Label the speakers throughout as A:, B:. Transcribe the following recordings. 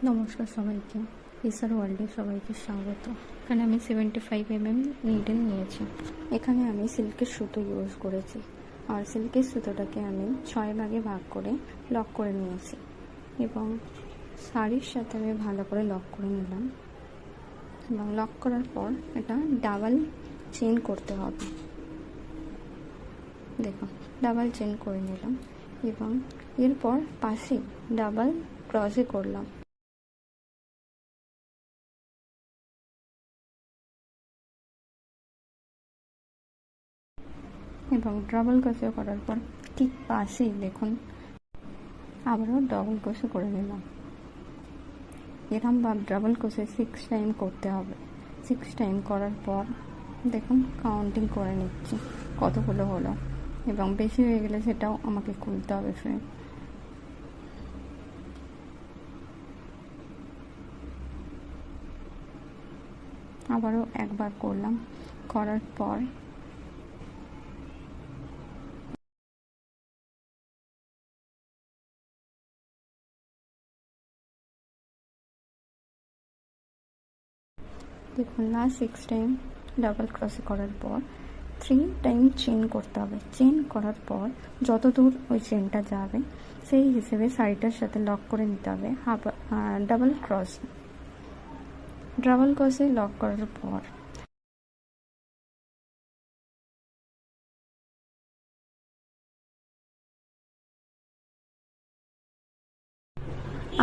A: নমস্কার সবাইকে, ইসার ওয়ার্ল্ডে সবাইকে স্বাগত। এখানে আমি 75 mm নিডেল নিয়েছি। এখানে আমি সিল্কের সুতো ইউজ করেছি, আর সিল্কের সুতোটাকে আমি 6 ভাগে ভাগ করে লক করে নিয়েছি এবং শাড়ির সাথে আমি ভালো করে লক করে নিলাম। এবং লক করার পর এটা ডাবল চেন করতে হবে। দেখুন, ডাবল চেন করে নিলাম এবং এরপর পাশে ডাবল ক্রসে করলাম। এবং ডাবল ক্রোশে করার পর ঠিক পাশেই দেখুন আবারও ডাবল ক্রোশে করে নিলাম। এরকম ডাবল ক্রোশে 6 টাইম করতে হবে। 6 টাইম করার পর দেখুন কাউন্টিং করে নিচ্ছি কতগুলো হলো, এবং বেশি হয়ে গেলে সেটাও আমাকে খুলতে হবে ফ্রেন্ড। আবারও একবার করলাম, করার পর দেখুন লাস্ট 6 টাইম ডাবল ক্রসে করার পর 3 টাইম চেন করতে হবে। চেন করার পর যত দূর ওই চেনটা যাবে সেই হিসেবে শাড়িটার সাথে লক করে নিতে হবে। ডাবল ক্রসে লক করার পর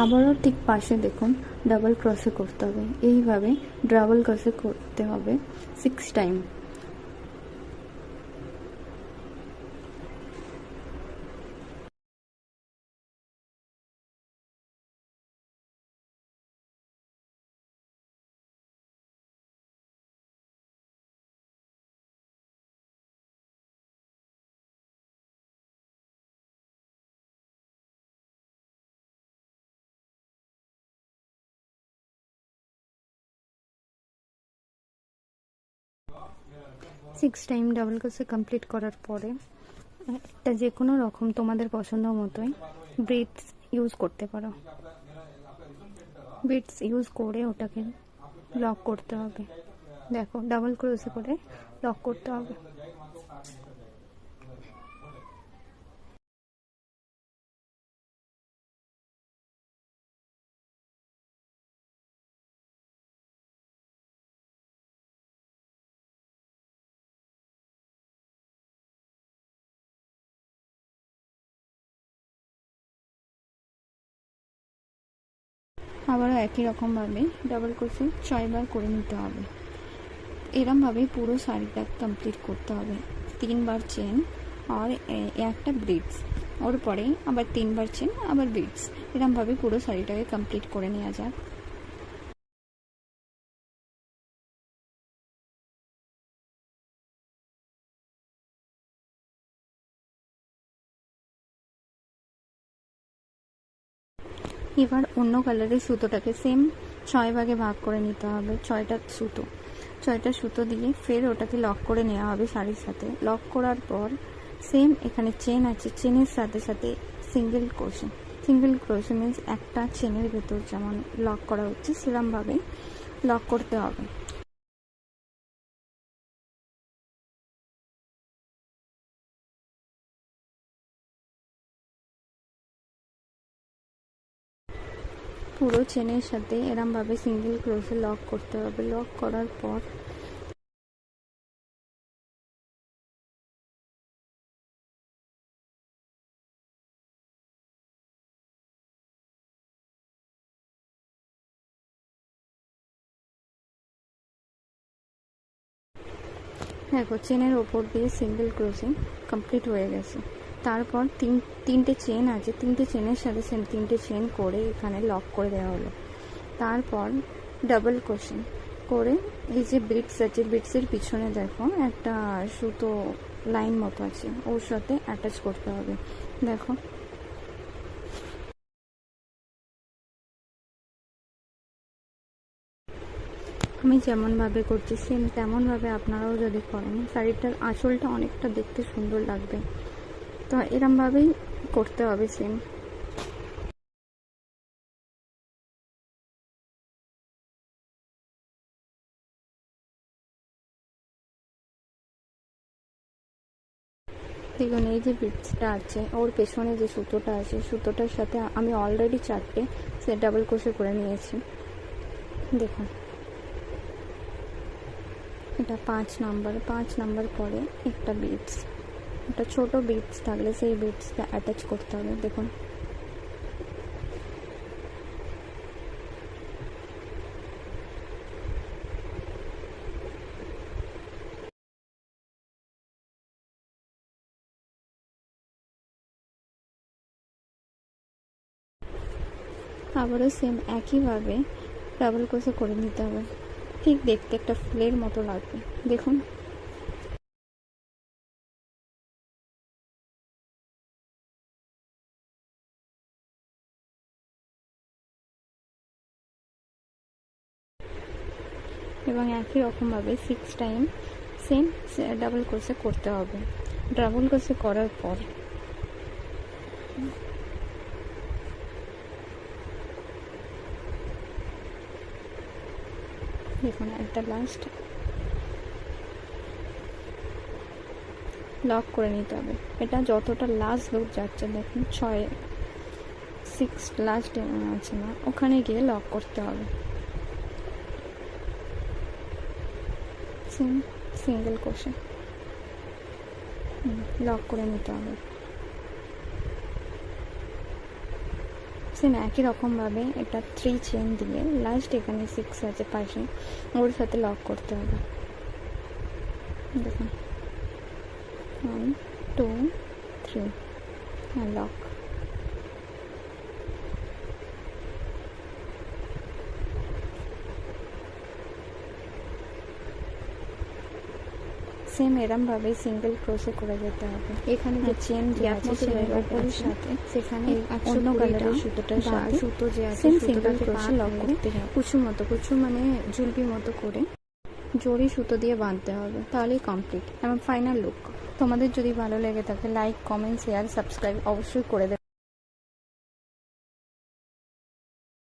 A: আবারও ঠিক পাশে দেখুন ডাবল ক্রসে করতে হবে। এইভাবে ডাবল ক্রসে করতে হবে 6 time. Six time double crochet complete করার পরে একটা যে কোনো রকম তোমাদের পছন্দ মতোই বিটস ইউজ করতে পারো। বিটস ইউজ করে ওটাকে লক করতে হবে। দেখো ডাবল ক্রোশে করে লক করতে হবে। আবারও একই রকমভাবে ডাবল ক্রোশে 6 বার করে নিতে হবে। এরমভাবে পুরো শাড়িটা কমপ্লিট করতে হবে। 3 বার চেন আর একটা ব্রিডস, ওর পরে আবার 3 বার চেন আবার ব্রিডস, এরমভাবে পুরো শাড়িটাকে কমপ্লিট করে নেওয়া যাক। এবার অন্য কালারের সুতোটাকে সেম 6 ভাগে ভাগ করে নিতে হবে। 6টা সুতো দিয়ে ফের ওটাকে লক করে নেওয়া হবে শাড়ির সাথে। লক করার পর সেম এখানে চেন আছে, চেনের সাথে সাথে সিঙ্গেল ক্রোশে মিন্স একটা চেনের ভেতর যেমন লক করা হচ্ছে সেরকমভাবে লক করতে হবে। পুরো চেনের সাথে এরমভাবে সিঙ্গেল ক্রোশে লক করতে হবে। লক করার পর দেখো চেনের ওপর দিয়ে সিঙ্গেল ক্রোশিং কমপ্লিট হয়ে গেছে। তারপর তিনটে চেন আছে, 3টে চেনের সাথে 3টে চেন করে এখানে লক করে দেওয়া হলো। তারপর ডাবল ক্রোশিং করে এই যে বিটস আছে, বিটসের পিছনে দেখো একটা সুতো লাইন মতো আছে, ওর সাথে অ্যাটাচ করতে হবে। দেখো আমি যেমনভাবে করছি সেম তেমনভাবে আপনারাও যদি করেন শাড়িটার আঁচলটা অনেকটা দেখতে সুন্দর লাগবে। তো এরমভাবেই করতে হবে সেম। দেখুন এই যে বিটসটা আছে, ওর পেছনে যে সুতোটা আছে, সুতোটার সাথে আমি অলরেডি 4টে সে ডাবল ক্রোশে করে নিয়েছি। দেখুন এটা 5 নাম্বার পরে একটা বিটস, একটা ছোট বিটস থাকলে সেই বিটসটা অ্যাটাচ করতে হবে। দেখুন আবারও সেম একইভাবে ডাবল ক্রোশে করে নিতে হবে, ঠিক দেখতে একটা ফুলের মতো লাগবে। দেখুন এবং একই রকমভাবে 6 টাইম সেম ডাবল ক্রোশে করতে হবে। ডাবল ক্রোশে করার পর দেখুন একটা লাস্ট লক করে নিতে হবে। এটা যতটা লাস্ট লুক যাচ্ছে, দেখুন 6 লাস্ট আছে না, ওখানে গিয়ে লক করতে হবে। সিঙ্গেল ক্রোশে লক করে নিতে হবে। সেম একই রকমভাবে এটা 3 চেন দিয়ে লাস্ট এখানে 6 আছে পাশে, ওর সাথে লক করতে হবে। দেখুন 1 2 3 হ্যাঁ লক। সেম এরমভাবে সিঙ্গেল ক্রোশে করে যেতে হবে। এখানে যে চেন যে আছে সেটার ওপরের সাথে সেখানে অন্য কালারের সুতোটার সাথে সুতো যে আছে সিঙ্গেল ক্রোশে লক করতে হবে। কুচু মানে ঝুলপি মতো করে জড়ি সুতো দিয়ে বাঁধতে হবে, তাহলেই কমপ্লিট এবং ফাইনাল লুক। তোমাদের যদি ভালো লেগে থাকে লাইক, কমেন্ট, শেয়ার, সাবস্ক্রাইব অবশ্যই করে দেবে।